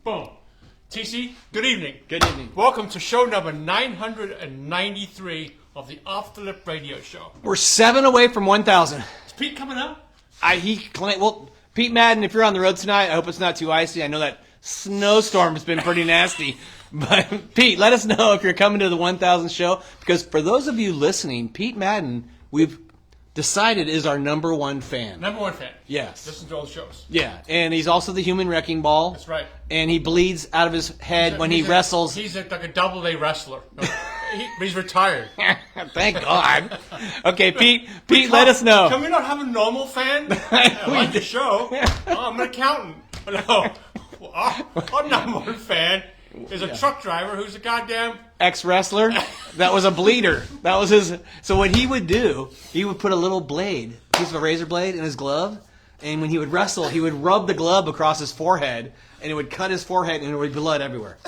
Boom. TC, good evening. Good evening. Welcome to show number 993 of the Off the Lip Radio Show. We're 7 away from 1,000. Is Pete coming up? Pete Madden, if you're on the road tonight, I hope it's not too icy. I know that snowstorm has been pretty nasty. But, Pete, let us know if you're coming to the 1,000 show. Because for those of you listening, Pete Madden, we've decided is our number one fan. Number one fan. Yes. Listen to all the shows. Yeah, and he's also the human wrecking ball. That's right. And he bleeds out of his head when he wrestles. He's like a double-A wrestler. He's retired. Thank God. Okay, Pete, let us know. Can we not have a normal fan? I like the show. I'm an accountant. No. Our number one fan is a truck driver who's a goddamn... ex-wrestler. That was a bleeder. That was his... So what he would do, he would put a little blade, piece of a razor blade in his glove, and when he would wrestle, he would rub the glove across his forehead, and it would cut his forehead, and there would be blood everywhere.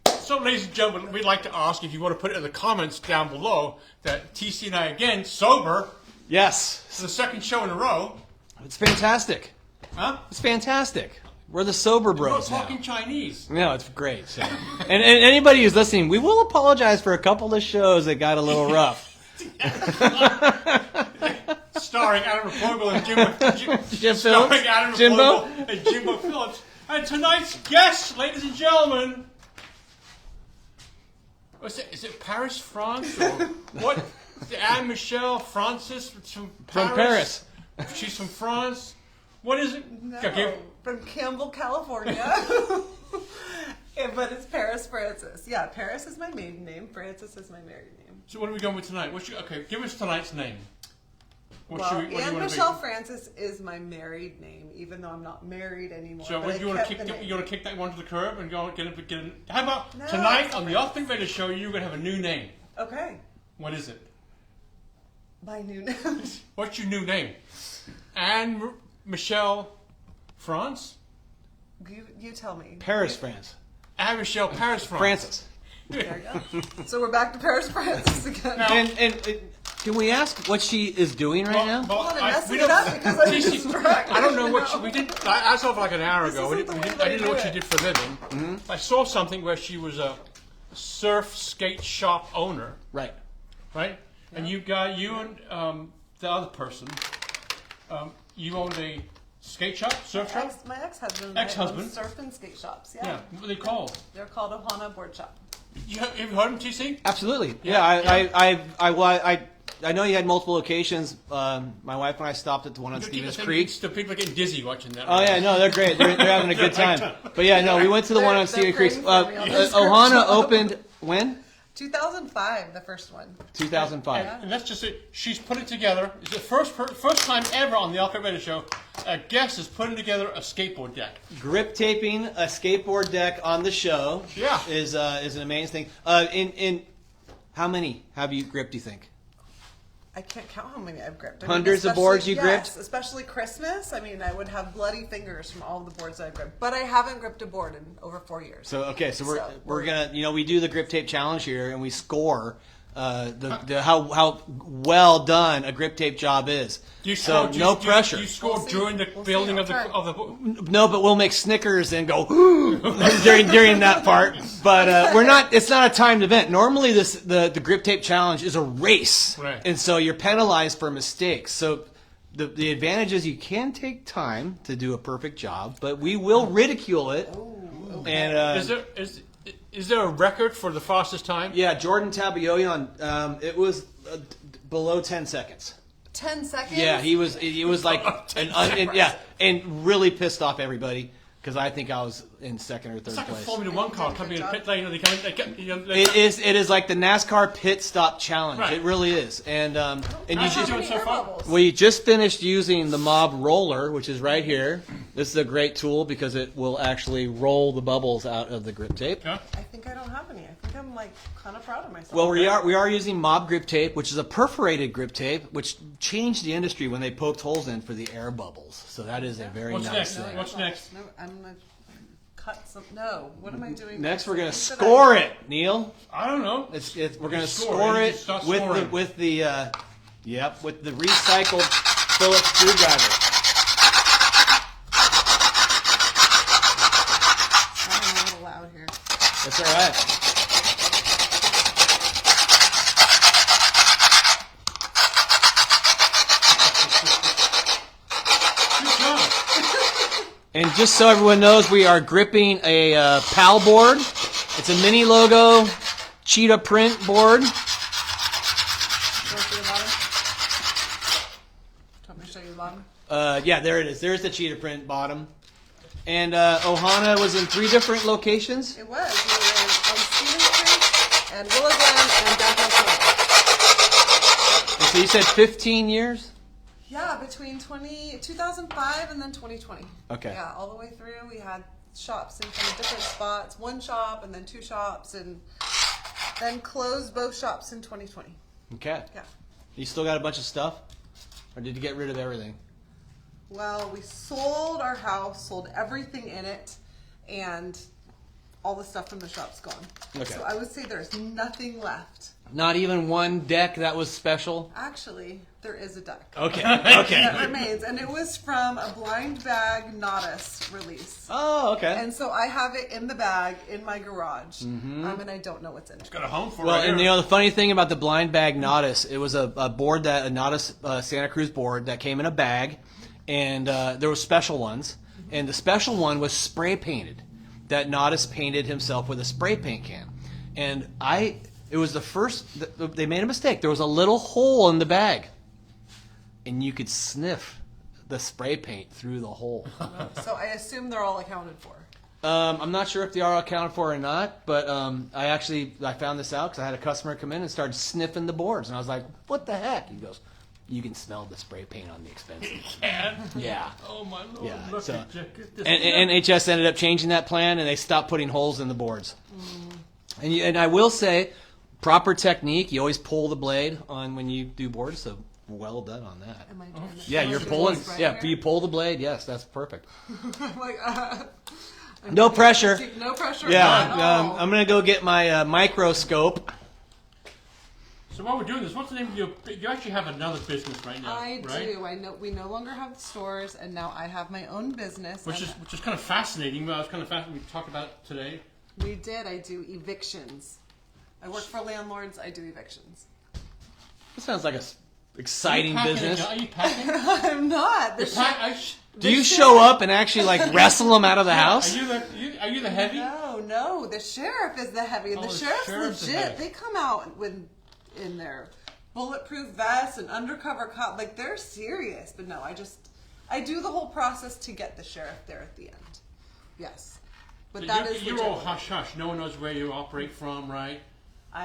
So, ladies and gentlemen, we'd like to ask if you want to put it in the comments down below that TC and I, again, sober. Yes. It's the second show in a row. It's fantastic. Huh? It's fantastic. We're the sober bros We're talking now. Chinese. No, it's great. So. And anybody who's listening, we will apologize for a couple of shows that got a little rough. Starring Adam Reportable and Jim starring Phillips. Adam Jimbo. Reportable and Jimbo Phillips. And tonight's guest, ladies and gentlemen, is it Paris, France, or what? Is it Anne Michelle Francis from Paris? She's from France. What is it? No, Okay. from Campbell, California. Yeah, but it's Paris Francis. Yeah, Paris is my maiden name. Francis is my married name. So what are we going with tonight? Okay, give us tonight's name. Anne Michelle Francis is my married name, even though I'm not married anymore. So but you want to kick that one to the curb and go get it? How about No, tonight on the Off the Radio Show? You're going to have a new name. Okay. What is it? My new name. What's your new name? Anne Michelle France? You tell me. Paris, France. Anne Michelle Paris France. Francis. There you go. So we're back to Paris Francis again. Now- And can we ask what she is doing right now? Well, I'm messing it up because I'm distracted. I don't know what we did. I saw like an hour ago. This isn't the way I didn't know they what do she it. did for a living. Mm-hmm. I saw something where she was a surf skate shop owner, Right. right? And you and the other person, you owned a skate shop, surf shop. My ex-husband. Ex-husband. I own surf and skate shops. Yeah. What are they called? They're called Ohana Board Shop. Have you heard of them, TC? Absolutely. Yeah, I know you had multiple locations. My wife and I stopped at the one on Stevens Creek. The people are getting dizzy watching that. Oh yeah, no, they're great. They're having a good time. But yeah, no, we went to the one on Stevens Creek. Ohana opened when? 2005, the first one. 2005. And that's just it. She's put it together. It's the first time ever on the Alfred Radio Show a guest is putting together a skateboard deck. Grip taping a skateboard deck on the show. Yeah. is an amazing thing. In how many have you gripped? Do you think? I can't count how many I've gripped. Hundreds of boards you gripped? Yes, especially Christmas. I mean, I would have bloody fingers from all the boards that I've gripped. But I haven't gripped a board in over 4 years. So we're gonna we do the grip tape challenge here and we score how well done a grip tape job is. No pressure. You scored during the building of the book. No, but we'll make Snickers and go during that part. But we're not. It's not a timed event. Normally, the grip tape challenge is a race, right. And so you're penalized for mistakes. So the advantage is you can take time to do a perfect job, but we will ridicule it. Ooh, okay. And is there a record for the fastest time? yeah, Jordan Tabayoyon, it was below 10 seconds. 10 seconds? Yeah, he was like and really pissed off everybody because I think I was in second or third It's like place. a Formula One car coming in the pit lane. It is like the NASCAR pit stop challenge. Right. It really is. And How's it doing so far? we just finished using the Mob Roller, which is right here. This is a great tool because it will actually roll the bubbles out of the grip tape. Yeah. I think I don't have any. I think I'm like kind of proud of myself. Well, we are using Mob grip tape, which is a perforated grip tape, which changed the industry when they poked holes in for the air bubbles. So that is a very What's nice next? thing. What's next? No, I'm going to cut some. No, what am I doing? Next, we're going to Should score it, Neil. I don't know. We're going to Score score it. it Just start with scoring. with the recycled Phillips screwdriver. That's all right. Good job. And just so everyone knows, we are gripping a PAL board. It's a mini logo cheetah print board. Do you want to see the bottom? Do you want me to show you the bottom? Yeah, there it is. There's the cheetah print bottom. And Ohana was in 3 different locations. It was. We were on Stevens Street and Willow Glen and downtown Toronto. And so you said 15 years? Yeah, between 2005 and then 2020. Okay. Yeah, all the way through. We had shops in kind of different spots. 1 shop and then 2 shops, and then closed both shops in 2020. Okay. Yeah. You still got a bunch of stuff? Or did you get rid of everything? Well, we sold our house, sold everything in it, and all the stuff from the shop's gone. Okay. So I would say there's nothing left. Not even one deck that was special? Actually, there is a deck. Okay. That Okay. remains, and it was from a blind bag Nodus release. Oh, okay. And so I have it in the bag in my garage, and I don't know what's in it. Got a home for Well, it. and you know the funny thing about the blind bag Nodus, it was a board that a Nodus Santa Cruz board that came in a bag, and there were special ones, and the special one was spray painted. That Nodus painted himself with a spray paint can, and it was the first. They made a mistake. There was a little hole in the bag, and you could sniff the spray paint through the hole. So I assume they're all accounted for. I'm not sure if they are accounted for or not, but I found this out because I had a customer come in and started sniffing the boards, and I was like, "What the heck?" He goes, "You can smell the spray paint on the expensive." can. Yeah. Oh my lord! Yeah, Look so- at you. Get this And NHS ended up changing that plan, and they stopped putting holes in the boards. And I will say, proper technique. You always pull the blade on when you do boards. So well done on that. Am I doing it? Yeah, you're Am I pulling. doing this right Yeah, here? you pull the blade. Yes, that's perfect. I'm like, No pressure. no pressure. Yeah, at all. I'm gonna go get my microscope. So while we're doing this, what's the name of your? You actually have another business right now, I right? do. I know. We no longer have stores, and now I have my own business. Which and is kind of fascinating. Well, it's kind of fascinating. We talked about it today. we did. I do evictions. I work for landlords. I do evictions. This sounds like a exciting Are you packing business. Are you packing? I'm not. The Do you show up and actually like wrestle them out of the house? Are you the heavy? No. The sheriff is the heavy. Oh, The the sheriff's sheriff's the legit. heavy. They come out in their bulletproof vests and undercover cop. Like, they're serious. But no, I do the whole process to get the sheriff there at the end. Yes. But that is You're all legit. hush hush. No one knows where you operate from, right?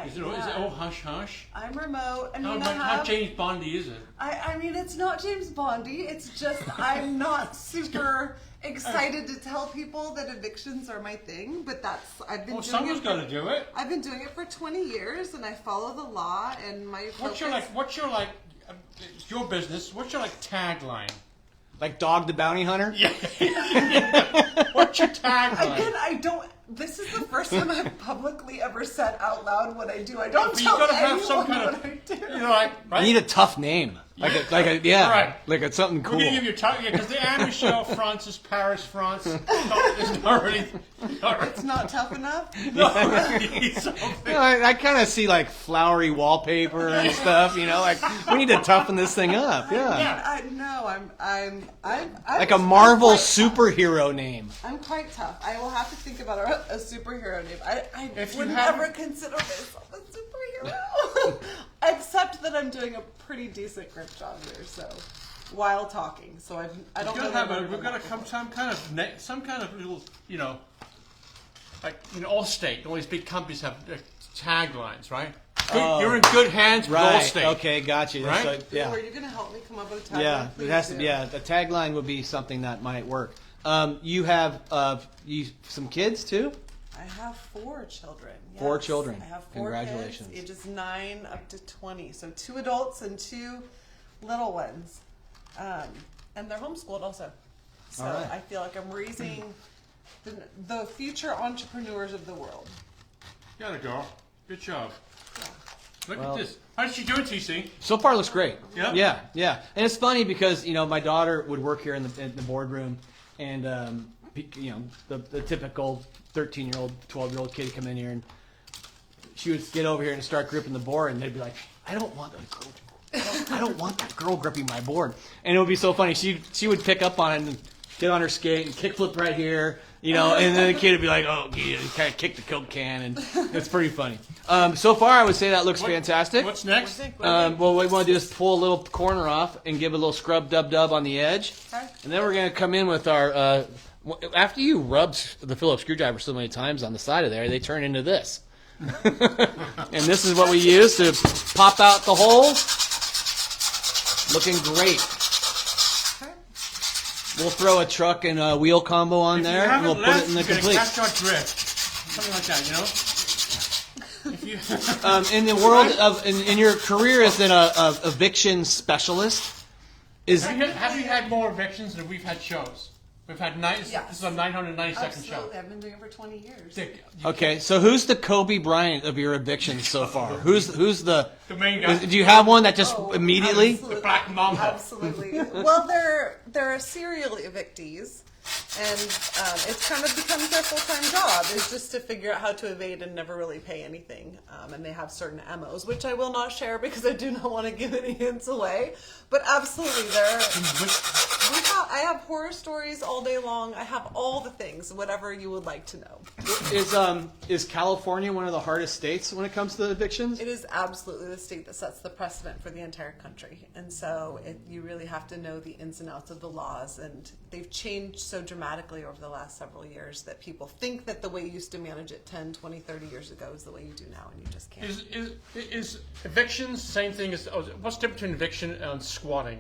Is it all hush hush? I'm remote. I How mean, how James Bondy is it? I mean, it's not James Bondy. It's just I'm not super excited to tell people that evictions are my thing. But I've been Well, doing someone's it. got to do it. I've been doing it for 20 years, and I follow the law. And my What's your it's your business. What's your tagline? Like Dog the Bounty Hunter? Yeah. What's your tagline? Again, I don't. This is the first time I've publicly ever said out loud what I do. I don't But you tell gotta have anyone some kind what of, I do. right? I need a tough name. Like a Right. something cool. We're gonna give you a title, because the Anne Michelle Francis Paris France is not really. It's not tough enough. You know, I kind of see like flowery wallpaper and stuff. You know, like we need to toughen this thing up. Yeah, I'm like a Marvel quite superhero name. tough. I'm quite tough. I will have to think about a superhero name. I If you wouldn't have- ever consider myself a superhero, except that I'm doing a pretty decent grip job here. So while talking, so I don't. We've know got that to I'm come some kind of little, like Allstate. All these big companies have taglines, right? You're in good hands with Right. Allstate. Okay, got you. That's Right? like- yeah. Are you going to help me come up with a tagline? Yeah, Please it has to. do. Yeah, the tagline would be something that might work. You have some kids too. I have 4 children. Yes. 4 children. I have 4 Congratulations. kids, ages 9 up to 20. So 2 adults and 2 little ones. And they're homeschooled also. So All right. I feel like I'm raising the future entrepreneurs of the world. Gotta go. Good job. Look Well- at this. How did she do it, TC? So far, looks great. Yeah? Yeah. And it's funny because my daughter would work here in the boardroom, and the typical 13-year-old, 12-year-old kid come in here, and she would get over here and start gripping the board, and they'd be like, I don't want that girl gripping my board. And it would be so funny. She would pick up on it and get on her skate and kickflip right here, and then the kid would be like, oh, yeah, kind of kick the Coke can, and it's pretty funny. So far, I would say that looks fantastic. What's next? Well, what we want to do is pull a little corner off and give it a little scrub dub on the edge. Okay. And then we're going to come in with our, after you rub the Phillips screwdriver so many times on the side of there, they turn into this. And this is what we use to pop out the hole. Looking great. We'll throw a truck and a wheel combo on there, and we'll put it in the complete. Catch our drift. Something like that, In the world of, in your career as an eviction specialist, have you had more evictions than we've had shows? We've had this is a 992nd show. Absolutely, I've been doing it for 20 years. Okay, so who's the Kobe Bryant of your evictions so far? Who's the main guy? Do you have one that just immediately? Absolutely. The Black Mamba. Absolutely. Well, they're serial evictees, and it's kind of becomes their full-time job is just to figure out how to evade and never really pay anything. And they have certain MOs, which I will not share because I do not want to give any hints away. But absolutely, I have horror stories all day long. I have all the things, whatever you would like to know. Is California one of the hardest states when it comes to evictions? It is absolutely the state that sets the precedent for the entire country. And so you really have to know the ins and outs of the laws. And they've changed so dramatically over the last several years that people think that the way you used to manage it 10, 20, 30 years ago is the way you do now, and you just can't. Is evictions same thing as... what's the difference between eviction and squatting?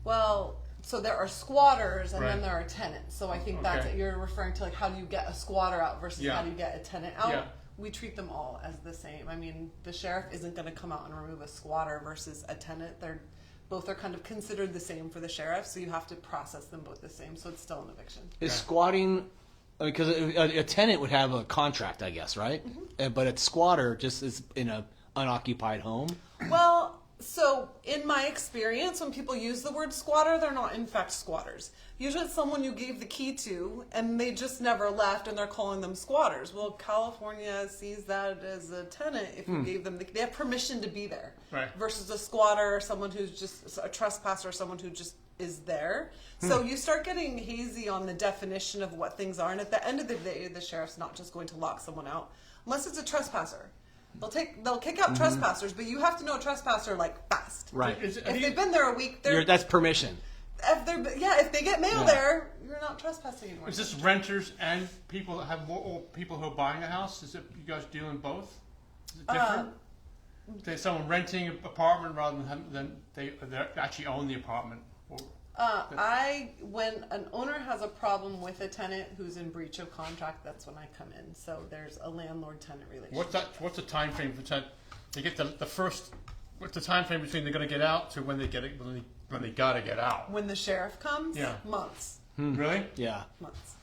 Well, so there are squatters and Right. then there are tenants. So I think that's you're referring to, like, how do you get a squatter out versus how do you get a tenant out. Yeah. We treat them all as the same. I mean, the sheriff isn't going to come out and remove a squatter versus a tenant. Both are kind of considered the same for the sheriff, so you have to process them both the same. So it's still an eviction. Is squatting, because a tenant would have a contract, I guess, right? Mm-hmm. But a squatter just is in an unoccupied home. Well, so in my experience, when people use the word squatter, they're not in fact squatters. Usually it's someone you gave the key to and they just never left and they're calling them squatters. Well, California sees that as a tenant if you gave them they have permission to be there. Right. Versus a squatter or someone who's just a trespasser or someone who just is there. So you start getting hazy on the definition of what things are, and at the end of the day, the sheriff's not just going to lock someone out unless it's a trespasser. They'll kick out trespassers, but you have to know a trespasser like fast. Right. If they've been there a week, That's permission. if they get mail there, you're not trespassing anymore. Is this renters and people that have more, or people who are buying a house? Is it you guys dealing both? Is it different? There's someone renting an apartment rather than they actually own the apartment. When an owner has a problem with a tenant who's in breach of contract, that's when I come in. So there's a landlord-tenant relationship. What's the time frame for they get the first? What's the time frame between they're going to get out to when they get it when they got to get out? When the sheriff comes, Yeah. months. Really? Yeah. Months.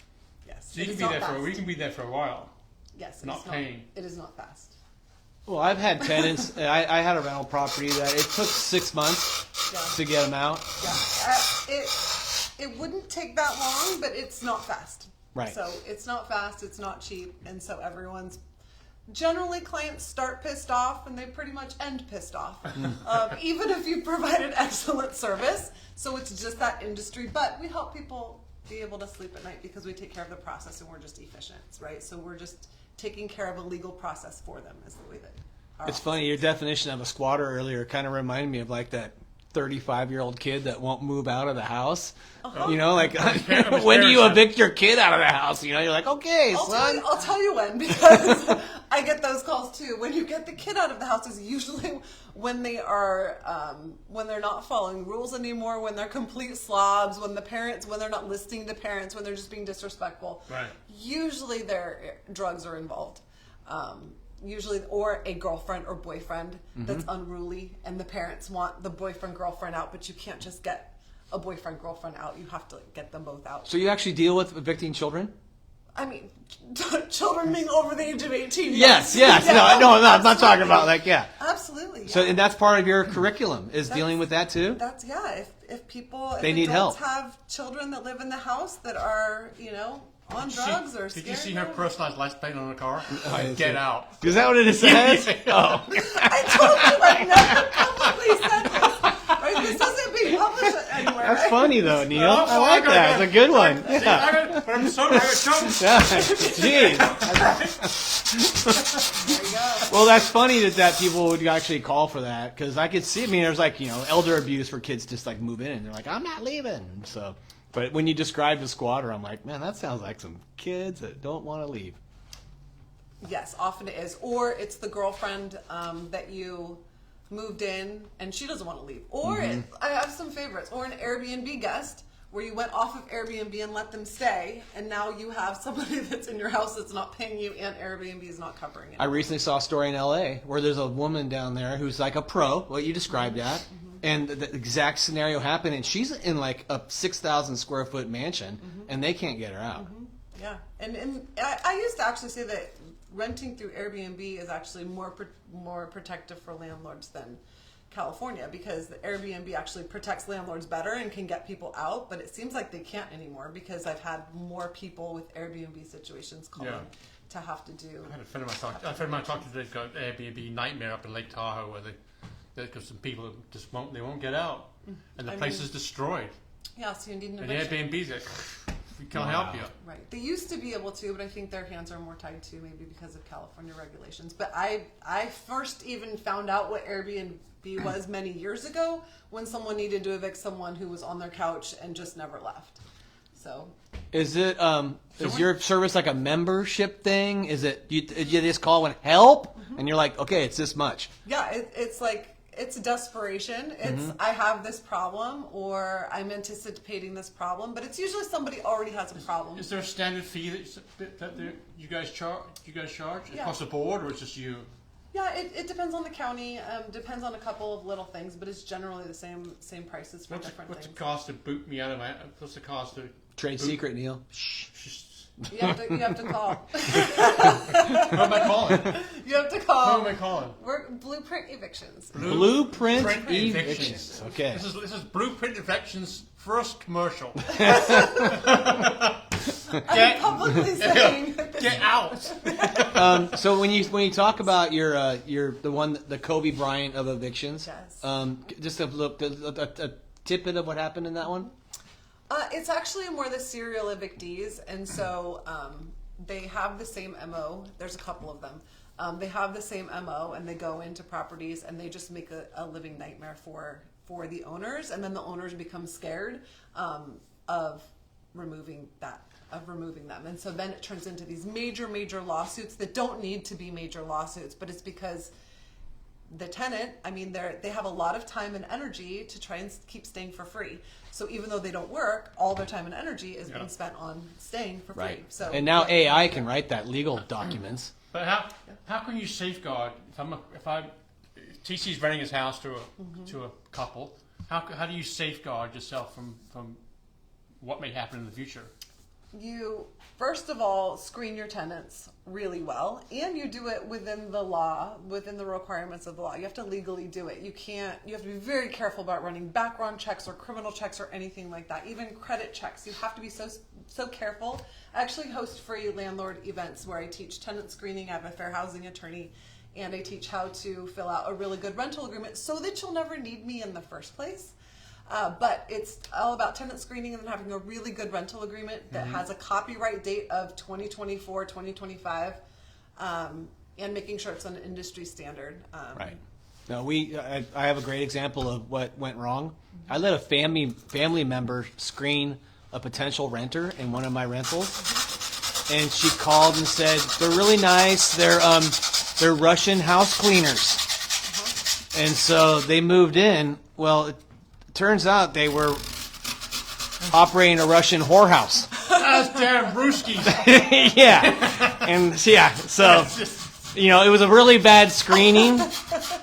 Yes. So you It can is be not there fast. we can be there for a while. Yes. It not is paying. It is not fast. Well, I've had tenants. I had a rental property that it took 6 months to get them out. Yeah. It wouldn't take that long, but it's not fast. Right. So it's not fast, it's not cheap, and so generally clients start pissed off and they pretty much end pissed off. Even if you provided excellent service. So it's just that industry. But we help people be able to sleep at night because we take care of the process and we're just efficient, right? So we're just taking care of a legal process for them is the way that It's funny, your definition of a squatter earlier kind of reminded me of like that 35-year-old kid that won't move out of the house. You know, like when do you evict your kid out of the house? You know, you're like, okay, son. I'll tell you when, because I get those calls too. When you get the kid out of the house is usually when they are when they're not following rules anymore, when they're complete slobs, when they're not listening to parents, when they're just being disrespectful. Right. Usually their drugs are involved. Usually, or a girlfriend or boyfriend that's unruly, and the parents want the boyfriend girlfriend out, but you can't just get a boyfriend girlfriend out. You have to get them both out. So you actually deal with evicting children? I mean, children being over the age of 18. Yes. Yeah, No, I'm not absolutely. talking about like, yeah. Absolutely. Yeah. So, and that's part of your curriculum is dealing with that too? That's, yeah. If people, if They need adults help. have children that live in the house that are, on drugs or Did you scared see her of- personalized license plate on the car? didn't Get see it. out. Is that what it says? Oh. I told you I've never publicly said this. Right? This isn't being published anywhere. That's right? funny though, Neil. Oh, I like that. It's a good one. See, Yeah. but I'm sorry, I got trouble. Jeez. There you go. Well, that's funny that people would actually call for that because I could see. I mean, there's like elder abuse where kids just like move in and they're like, I'm not leaving. So, but when you describe the squatter, I'm like, man, that sounds like some kids that don't want to leave. Yes, often it is. Or it's the girlfriend that you moved in and she doesn't want to leave. Or I have some favorites. Or an Airbnb guest where you went off of Airbnb and let them stay, and now you have somebody that's in your house that's not paying you and Airbnb is not covering it. I recently saw a story in LA where there's a woman down there who's like a pro, what you described that, and the exact scenario happened, and she's in like a 6,000 square foot mansion, and they can't get her out. Yeah, and I used to actually say that renting through Airbnb is actually more protective for landlords than California, because the Airbnb actually protects landlords better and can get people out, but it seems like they can't anymore because I've had more people with Airbnb situations calling to have to do. I had a friend of mine talked to. They've got Airbnb nightmare up in Lake Tahoe where they've got some people that just won't get out, and the place is destroyed. Yeah, so you need an And the eviction. Airbnb's like, we can't help you. Right. They used to be able to, but I think their hands are more tied to maybe because of California regulations. But I first even found out what Airbnb was many years ago when someone needed to evict someone who was on their couch and just never left. So Is it is your service like a membership thing? Is it you just call and help, and you're like, okay, it's this much? yeah, it's like it's desperation. It's I have this problem or I'm anticipating this problem, but it's usually somebody already has a problem. Is there a standard fee that you guys charge? Yeah. Across the board, or it's just you? Yeah, it depends on the county, depends on a couple of little things, but it's generally the same prices for different What's the things. cost to boot me out of my? What's the cost to Trade boot- secret, Neil. You have to call. Who am I calling? You have to Who call. am I calling? We're Blueprint Evictions. Blueprint Evictions. evictions. Okay. This is Blueprint Evictions' first commercial. I'm publicly saying that this Get out. So when you talk about the Kobe Bryant of evictions, Yes. just a tidbit of what happened in that one. It's actually more the serial evictees, and so they have the same MO. There's a couple of them. They have the same MO, and they go into properties and they just make a living nightmare for the owners, and then the owners become scared of removing them, and so then it turns into these major lawsuits that don't need to be major lawsuits, but it's because the tenant, I mean, they have a lot of time and energy to try and keep staying for free. So even though they don't work, all their time and energy is being spent on staying for free. Right. So And now AI can write that legal documents. But how can you safeguard if TC's renting his house to a couple? How do you safeguard yourself from what may happen in the future? You first of all screen your tenants really well, and you do it within the law, within the requirements of the law. You have to legally do it. You have to be very careful about running background checks or criminal checks or anything like that. Even credit checks. You have to be so careful. I actually host free landlord events where I teach tenant screening. I have a fair housing attorney, and I teach how to fill out a really good rental agreement so that you'll never need me in the first place. But it's all about tenant screening and then having a really good rental agreement that has a copyright date of 2024, 2025, and making sure it's an industry standard. Right. No, I have a great example of what went wrong. I let a family member screen a potential renter in one of my rentals, and she called and said they're really nice. They're Russian house cleaners, and so they moved in. Well, it turns out they were operating a Russian whorehouse. That's damn brewskis. So it was a really bad screening,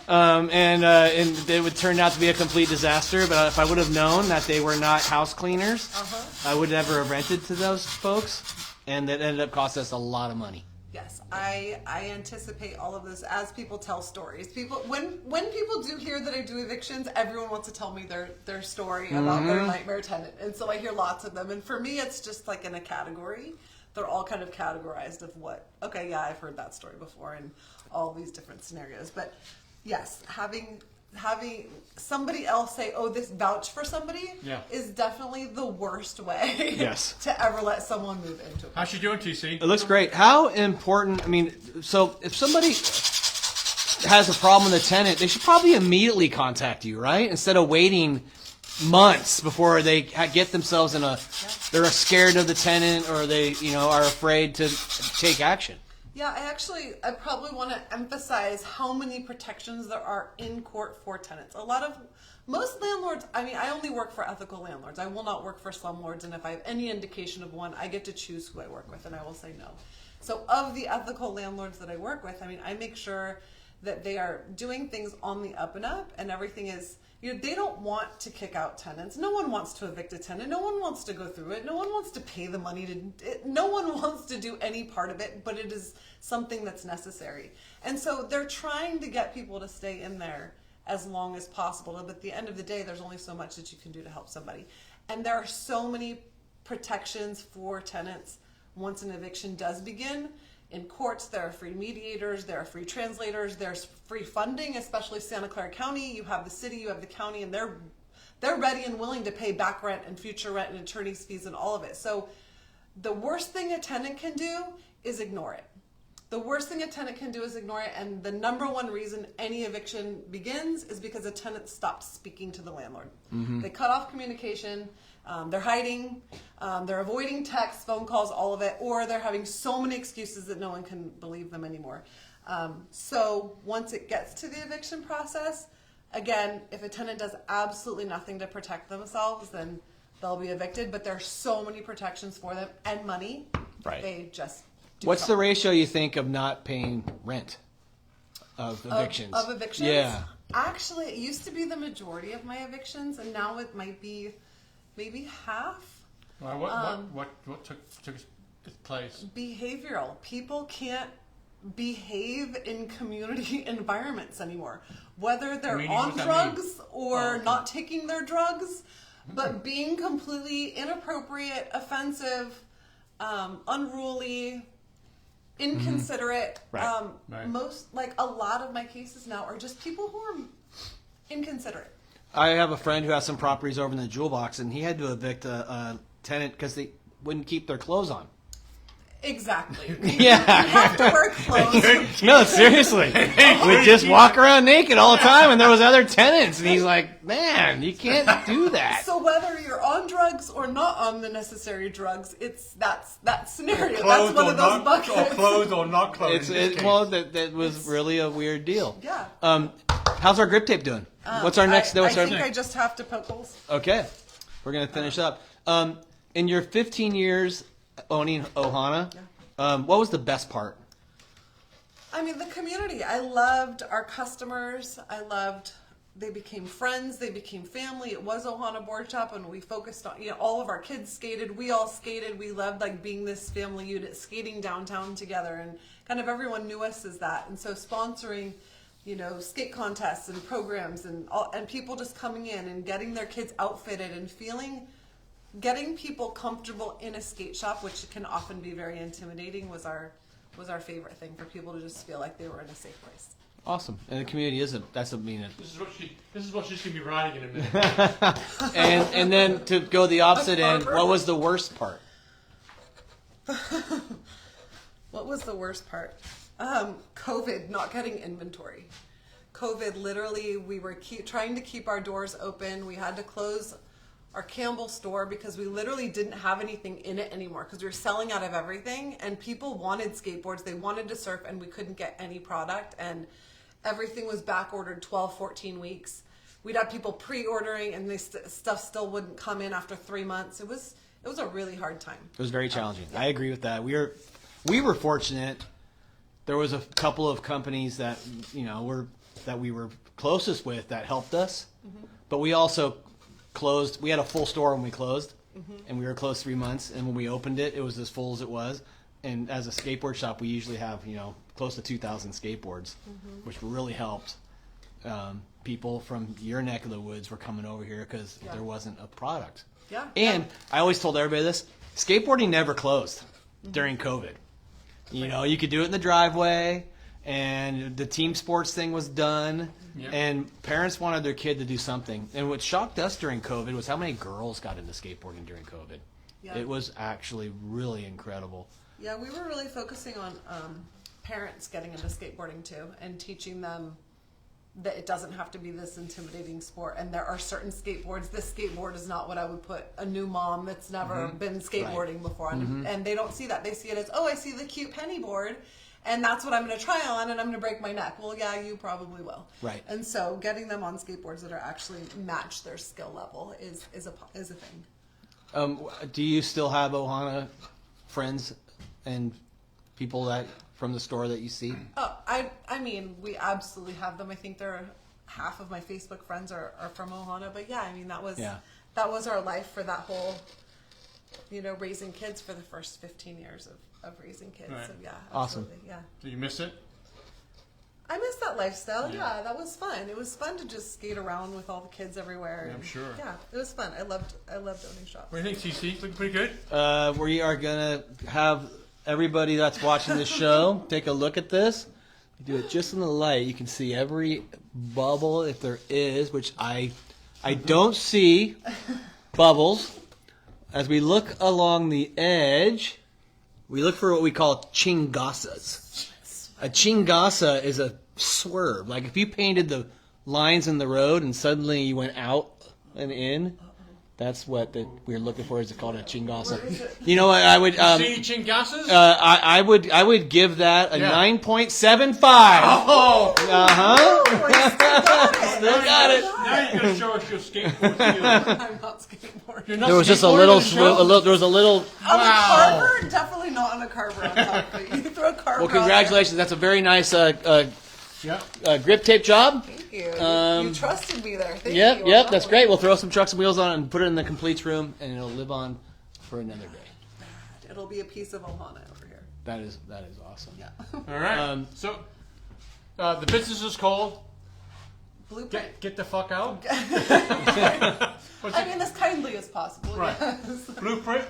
and it would turn out to be a complete disaster. But if I would have known that they were not house cleaners, I would never have rented to those folks. and that ended up costing us a lot of money. Yes, I anticipate all of this as people tell stories. People when people do hear that I do evictions, everyone wants to tell me their story about their nightmare tenant, and so I hear lots of them. And for me, it's just like in a category. They're all kind of categorized of what. Okay, yeah, I've heard that story before, and all these different scenarios. But yes, having somebody else say, "Oh, this vouch for somebody," is definitely the worst way to ever let someone move into it. How's she doing, TC? It looks great. How important? I mean, so if somebody has a problem with a tenant, they should probably immediately contact you, right? Instead of waiting months before they get themselves in they're scared of the tenant, or they are afraid to take action. Yeah, I probably want to emphasize how many protections there are in court for tenants. Most landlords, I only work for ethical landlords. I will not work for slumlords, and if I have any indication of one, I get to choose who I work with, and I will say no. So of the ethical landlords that I work with, I make sure that they are doing things on the up and up, and everything is, they don't want to kick out tenants. No one wants to evict a tenant. No one wants to go through it. No one wants to pay the money no one wants to do any part of it, but it is something that's necessary. And so they're trying to get people to stay in there as long as possible. But at the end of the day, there's only so much that you can do to help somebody. And there are so many protections for tenants once an eviction does begin. In courts, there are free mediators, there are free translators, there's free funding, especially Santa Clara County. You have the city, you have the county, and they're ready and willing to pay back rent and future rent and attorney's fees and all of it. So the worst thing a tenant can do is ignore it. The worst thing a tenant can do is ignore it, and the number one reason any eviction begins is because a tenant stops speaking to the landlord. They cut off communication. They're hiding, they're avoiding texts, phone calls, all of it, or they're having so many excuses that no one can believe them anymore. So once it gets to the eviction process, again, if a tenant does absolutely nothing to protect themselves, then they'll be evicted, but there are so many protections for them and money. Right. They just do What's something. the ratio you think of not paying rent of evictions? Of evictions? Yeah. Actually, it used to be the majority of my evictions, and now it might be maybe half. Well, what took its place? Behavioral. People can't behave in community environments anymore, whether they're on drugs or not taking their drugs, but being completely inappropriate, offensive, unruly, inconsiderate. Right. A lot of my cases now are just people who are inconsiderate. I have a friend who has some properties over in the Jewel Box, and he had to evict a tenant because they wouldn't keep their clothes on. Exactly. Yeah. You have to wear clothes. No, seriously. We'd just walk around naked all the time, and there was other tenants, and he's like, man, you can't do that. So whether you're on drugs or not on the necessary drugs, that's that scenario. Clothed That's one or of those not, buckets. or clothed or not clothed. That was really a weird deal. Yeah. How's our grip tape doing? What's our next? I think I just have to poke holes. Okay, we're gonna finish up. In your 15 years owning Ohana, what was the best part? I mean, the community. I loved our customers. They became friends. They became family. It was Ohana Board Shop, and we focused on, all of our kids skated. We all skated. We loved being this family unit, skating downtown together, and kind of everyone knew us as that. And so sponsoring, skate contests and programs and people just coming in and getting their kids outfitted and getting people comfortable in a skate shop, which can often be very intimidating, was our favorite thing, for people to just feel like they were in a safe place. Awesome, and the community isn't. That's a mean. This is what she's gonna be riding in a minute. and then to go the opposite end, what was the worst part? What was the worst part? COVID, not getting inventory. COVID, literally, we were trying to keep our doors open. We had to close our Campbell store because we literally didn't have anything in it anymore because we were selling out of everything, and people wanted skateboards. They wanted to surf, and we couldn't get any product, and everything was back ordered 12, 14 weeks. We'd have people pre-ordering, and stuff still wouldn't come in after 3 months. It was a really hard time. It was very challenging. I agree with that. We were fortunate. There was a couple of companies that we were closest with that helped us, but we also closed. We had a full store when we closed, and we were closed 3 months. And when we opened it, it was as full as it was. And as a skateboard shop, we usually have close to 2,000 skateboards, which really helped. People from your neck of the woods were coming over here because there wasn't a product. Yeah. And I always told everybody this: skateboarding never closed during COVID. You could do it in the driveway, and the team sports thing was done, and parents wanted their kid to do something. And what shocked us during COVID was how many girls got into skateboarding during COVID. Yeah. It was actually really incredible. Yeah, we were really focusing on parents getting into skateboarding too, and teaching them that it doesn't have to be this intimidating sport, and there are certain skateboards. This skateboard is not what I would put a new mom that's never been skateboarding before on, and they don't see that. They see it as, oh, I see the cute penny board, and that's what I'm going to try on, and I'm going to break my neck. Well, yeah, you probably will. Right. And so getting them on skateboards that are actually match their skill level is a thing. Do you still have Ohana friends and people that from the store that you see? Oh, I mean, we absolutely have them. I think half of my Facebook friends are from Ohana. But yeah, I mean, that was our life for that whole, raising kids for the first 15 years of raising kids. Right. So yeah, Awesome. absolutely, yeah. Do you miss it? I miss that lifestyle. Yeah, that was fun. It was fun to just skate around with all the kids everywhere. Yeah, I'm sure. Yeah, it was fun. I loved owning shops. What do you think, CC? Looking pretty good? We are gonna have everybody that's watching this show take a look at this. You do it just in the light. You can see every bubble if there is, which I don't see bubbles. As we look along the edge, we look for what we call chingasas. A chingasa is a swerve. Like if you painted the lines in the road and suddenly you went out and in, that's what we're looking for. Is it called a chingasa? You know what? I would. See chingasas? I would give that a 9.75. Oh! Still got it. Now you're gonna show us your skateboard skills. I'm not skateboarding. You're not There was just a skateboarding little. There was a little. On a carver, definitely not on a carver on top. But you throw a carver. Well, congratulations. That's a very nice grip tape job. Thank you. You trusted me there. Thank you. Yep. That's great. We'll throw some trucks and wheels on it and put it in the completes room, and it'll live on for another day. It'll be a piece of Ohana over here. That is awesome. Yeah. All right. So the business is called Blueprint. Get the fuck out. I mean, as kindly as possible. Right. Yes. Blueprint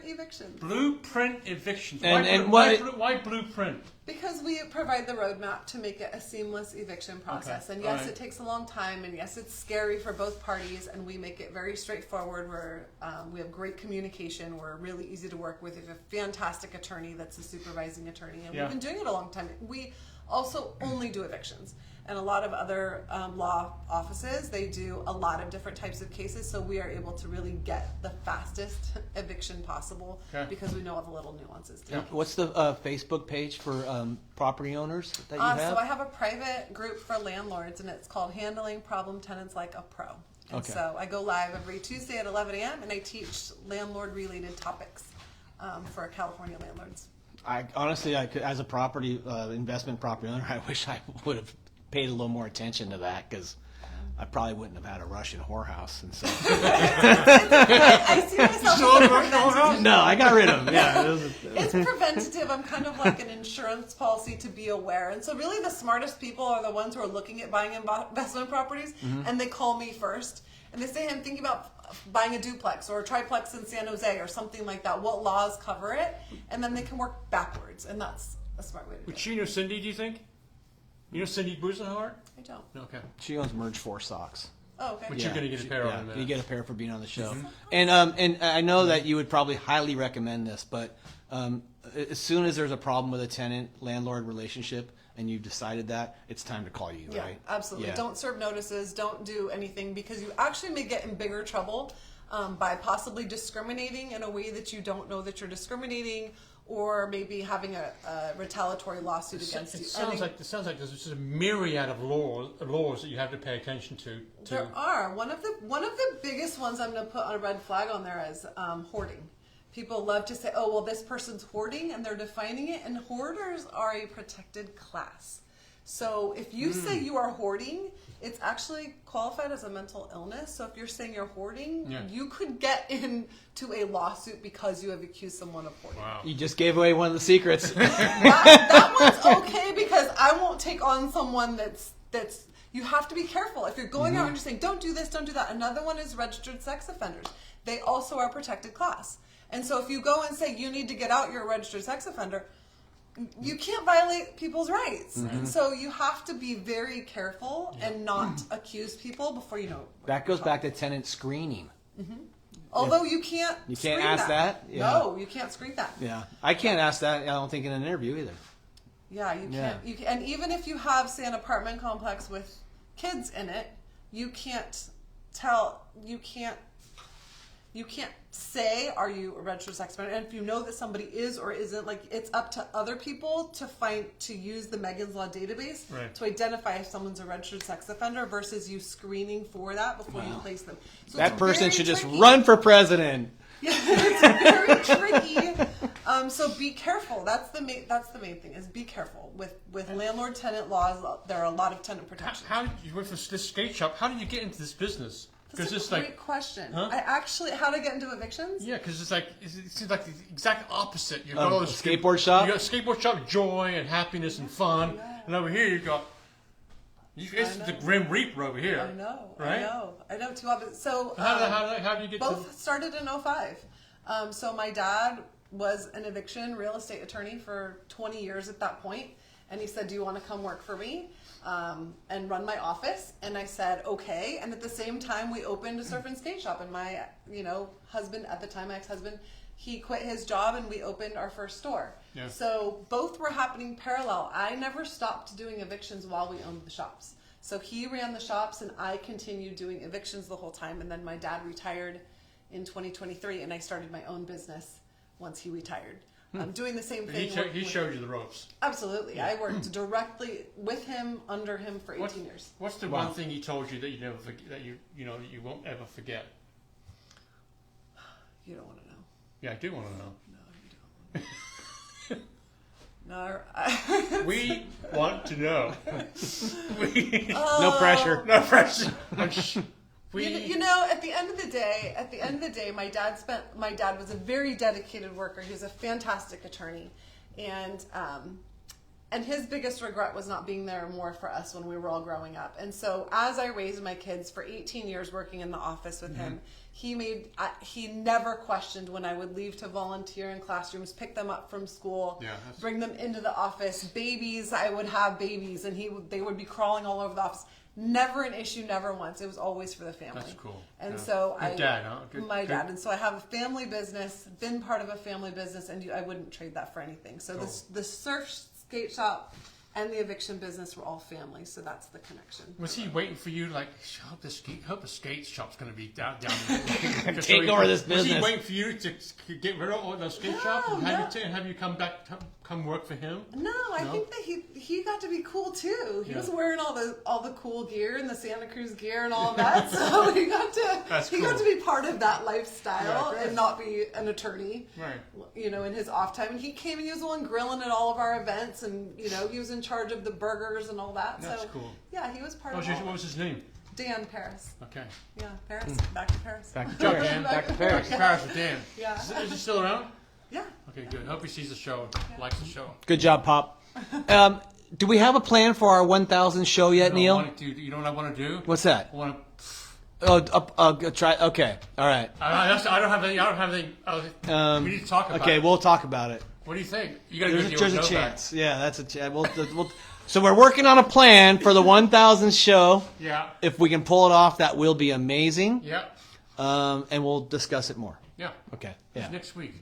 evictions. Blueprint evictions. Why blueprint? Because we provide the roadmap to make it a seamless eviction process. Okay. And yes, it takes a long time, and yes, it's scary for both parties, and we make it very straightforward. We have great communication. We're really easy to work with. We have a fantastic attorney that's a supervising attorney, and we've been doing it a long time. We also only do evictions. And a lot of other law offices, they do a lot of different types of cases, so we are able to really get the fastest eviction possible because we know all the little nuances. What's the Facebook page for property owners that you have? So I have a private group for landlords, and it's called Handling Problem Tenants Like a Pro. And so I go live every Tuesday at 11 a.m., and I teach landlord-related topics for California landlords. I honestly, as a property investment property owner, I wish I would have paid a little more attention to that, because I probably wouldn't have had a Russian whorehouse. And so I see myself as preventative. No, I got rid of them. Yeah, it's preventative. I'm kind of like an insurance policy to be aware. And so really the smartest people are the ones who are looking at buying investment properties, and they call me first. And they say, I'm thinking about buying a duplex or a triplex in San Jose or something like that. What laws cover it? And then they can work backwards. And that's a smart way to do it. Would she know Cindy, do you think? You know Cindy Busenhart? I don't. Okay. She owns Merge 4 socks. Oh, okay. Which you're going to get a pair of in a minute. You get a pair for being on the show. And I know that you would probably highly recommend this, but as soon as there's a problem with a tenant-landlord relationship and you've decided that, it's time to call you, right? Absolutely. Yeah. Don't serve notices. Don't do anything, because you actually may get in bigger trouble by possibly discriminating in a way that you don't know that you're discriminating, or maybe having a retaliatory lawsuit against you. It sounds like there's just a myriad of laws that you have to pay attention to. There are. One of the biggest ones I'm going to put on a red flag on there is hoarding. People love to say, oh, well, this person's hoarding, and they're defining it, and hoarders are a protected class. So if you say you are hoarding, it's actually qualified as a mental illness. So if you're saying you're hoarding, you could get into a lawsuit because you have accused someone of hoarding. Wow. You just gave away one of the secrets. That one's okay because I won't take on someone that's. You have to be careful. If you're going out and you're saying, don't do this, don't do that. Another one is registered sex offenders. They also are protected class. And so if you go and say you need to get out, you're a registered sex offender, you can't violate people's rights. And so you have to be very careful and not accuse people before you know. That goes back to tenant screening. Although you can't screen ask that? Yeah. No, you can't screen that. Yeah. I can't ask that, I don't think, in an interview either. Yeah, you can't. You can, and even if you have, say, an apartment complex with kids in it, you can't tell. You can't say, "Are you a registered sex offender?" And if you know that somebody is or isn't, like, it's up to other people to use the Megan's Law database to identify if someone's a registered sex offender versus you screening for that before you place them. So That person should tricky. just run for president. Yeah, it's very tricky. So be careful. That's the main thing. Is be careful with landlord-tenant laws. There are a lot of tenant protections. How did you went for this skate shop? How did you get into this business? That's a great question. Huh? How to get into evictions? Yeah, because it seems like the exact opposite. You've got all this skateboard shop? You got a skateboard shop, joy and happiness and fun, and over here you got. It's the Grim Reaper over here. I know. Right? I know too often. So How do you get both started in 2005. So my dad was an eviction real estate attorney for 20 years at that point, and he said, "Do you want to come work for me and run my office?" And I said, "Okay." And at the same time, we opened a surf and skate shop. And my husband at the time, my ex-husband, he quit his job, and we opened our first store. Yeah. So both were happening parallel. I never stopped doing evictions while we owned the shops. So he ran the shops, and I continued doing evictions the whole time. And then my dad retired in 2023, and I started my own business once he retired. I'm doing the same thing. He showed you the ropes. Absolutely. Yeah. I worked directly with him, under him for 18 years. What's the one thing he told you that you never forget, that you won't ever forget? You don't want to know. Yeah, I do want to know. No, you don't. No. We want to know. No pressure. No pressure. At the end of the day, my dad was a very dedicated worker. He was a fantastic attorney, and his biggest regret was not being there more for us when we were all growing up. And so as I raised my kids for 18 years working in the office with him, he never questioned when I would leave to volunteer in classrooms, pick them up from school, bring them into the office. Babies, I would have babies, and they would be crawling all over the office. Never an issue, never once. It was always for the family. That's cool. And so dad, huh? My dad. And so I have a family business, been part of a family business, and I wouldn't trade that for anything. So the surf skate shop and the eviction business were all family, so that's the connection. Was he waiting for you, like, hope the skate shop's going to be down Take over this business. Was he waiting for you to get rid of all those skate shops and have you come work for him? No, I think that he got to be cool too. He was wearing all the cool gear and the Santa Cruz gear and all of that, so he got to be part of that lifestyle and not be an attorney. Right. In his off time, and he came and he was the one grilling at all of our events, and he was in charge of the burgers and all that. That's so cool. Yeah, he was part of What was his name? Dan Paris. Okay. Yeah, Paris. Back to Paris. Back to Good job, Paris. Dan. Back to Paris. Back to Paris with Dan. Yeah. Is he still around? Yeah. Okay, good. Hope he sees the show, likes the show. Good job, Pop. Do we have a plan for our 1,000 show yet, Neil? You know what I want to do? What's that? I want to. Try. Okay. All right. I don't have anything. We need to talk about it. Okay, we'll talk about it. What do you think? You got to There's a chance. Yeah, that's a chance. So we're working on a plan for the 1,000 show. Yeah. If we can pull it off, that will be amazing. Yeah. And we'll discuss it more. Yeah. Okay. Yeah. Next week.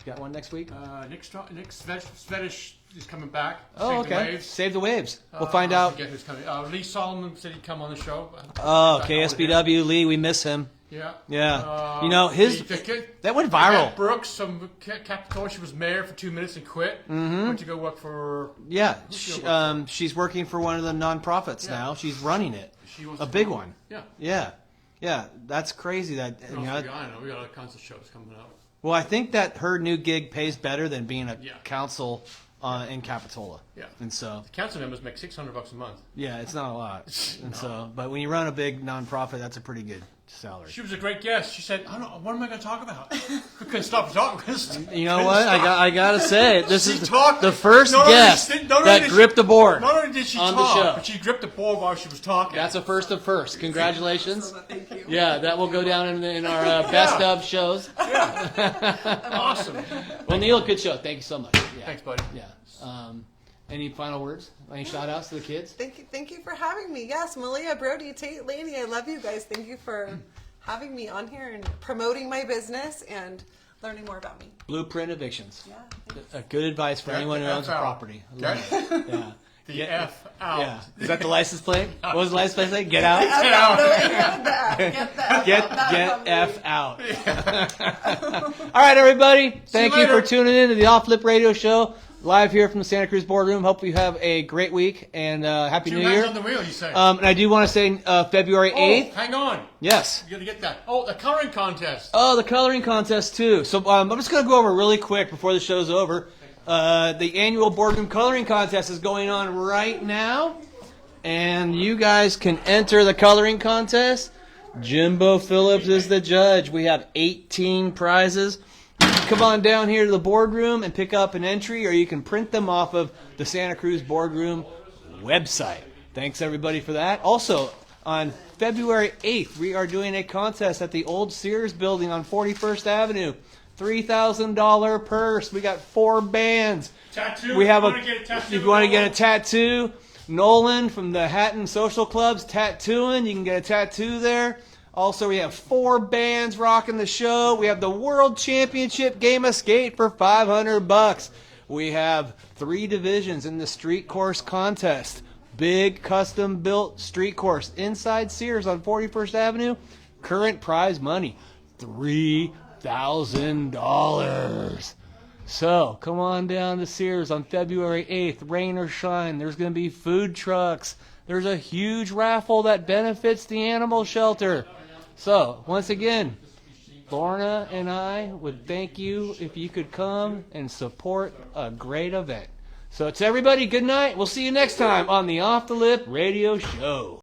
Got one next week? Nick Svedish is coming back. Oh, Save the okay. Waves. Save the Waves. We'll find out. I forget who's coming. Lee Solomon said he'd come on the show. Oh, KSBW Lee, we miss him. Yeah. Yeah. That went viral. Annette Brooks from Capitola, she was mayor for 2 minutes and quit. Went to go work for. Yeah. She's working for one of the nonprofits now. She's running it. A big one. Yeah. Yeah. Yeah. That's crazy. That I know. We got all kinds of shows coming up. Well, I think that her new gig pays better than being a council in Capitola. Yeah. And so, The council members make $600 a month. yeah, it's not a lot. And so, but when you run a big nonprofit, that's a pretty good salary. She was a great guest. She said, "I don't know, what am I going to talk about?" We couldn't stop talking. You know what? I gotta say, this is talked- the first not only guest did- not only that did she- gripped the board. Not only did she On the talk, show. but she gripped the board while she was talking. That's a first of first. Congratulations. Thank you. Yeah, that will go down in our best of shows. awesome. Well, Neil, good show. Thank you so much. Yeah. Thanks, buddy. Yeah. Any final words? Any shout outs to the kids? Thank you for having me. Yes, Malia, Brody, Tate, Laney, I love you guys. Thank you for having me on here and promoting my business and learning more about me. Blueprint Evictions. Yeah. Thanks. Good advice for Get anyone who the owns F a out. property. I Get love it. Yeah. the F out. Yeah. Is that the license plate? What was the license plate say? Get out? Get out. Get the F out. Get F out. All right, everybody. Thank you later. for tuning in to the Off Lip Radio Show. Live here from the Santa Cruz Boardroom. Hope you have a great week and Happy Two New hands Year. on the wheel, you say. And I do want to say February 8th. Hang on. Yes. You got to get that. Oh, the coloring contest. Oh, the coloring contest too. So I'm just going to go over really quick before the show's over. The annual boardroom coloring contest is going on right now, and you guys can enter the coloring contest. Jimbo Phillips is the judge. We have 18 prizes. You can come on down here to the boardroom and pick up an entry, or you can print them off of the Santa Cruz Boardroom website. Thanks everybody for that. Also, on February 8th, we are doing a contest at the old Sears building on 41st Avenue. $3,000 purse. We got 4 bands. Tattoo. We have If if you want to get a tattoo, Nolan from the Hatton Social Club's tattooing. You can get a tattoo there. Also, we have 4 bands rocking the show. We have the World Championship game of skate for $500. We have 3 divisions in the street course contest. Big custom built street course inside Sears on 41st Avenue. Current prize money, $3,000. So come on down to Sears on February 8th, rain or shine. There's going to be food trucks. There's a huge raffle that benefits the animal shelter. So once again, Lorna and I would thank you if you could come and support a great event. So to everybody, good night. We'll see you next time on the Off the Lip Radio Show.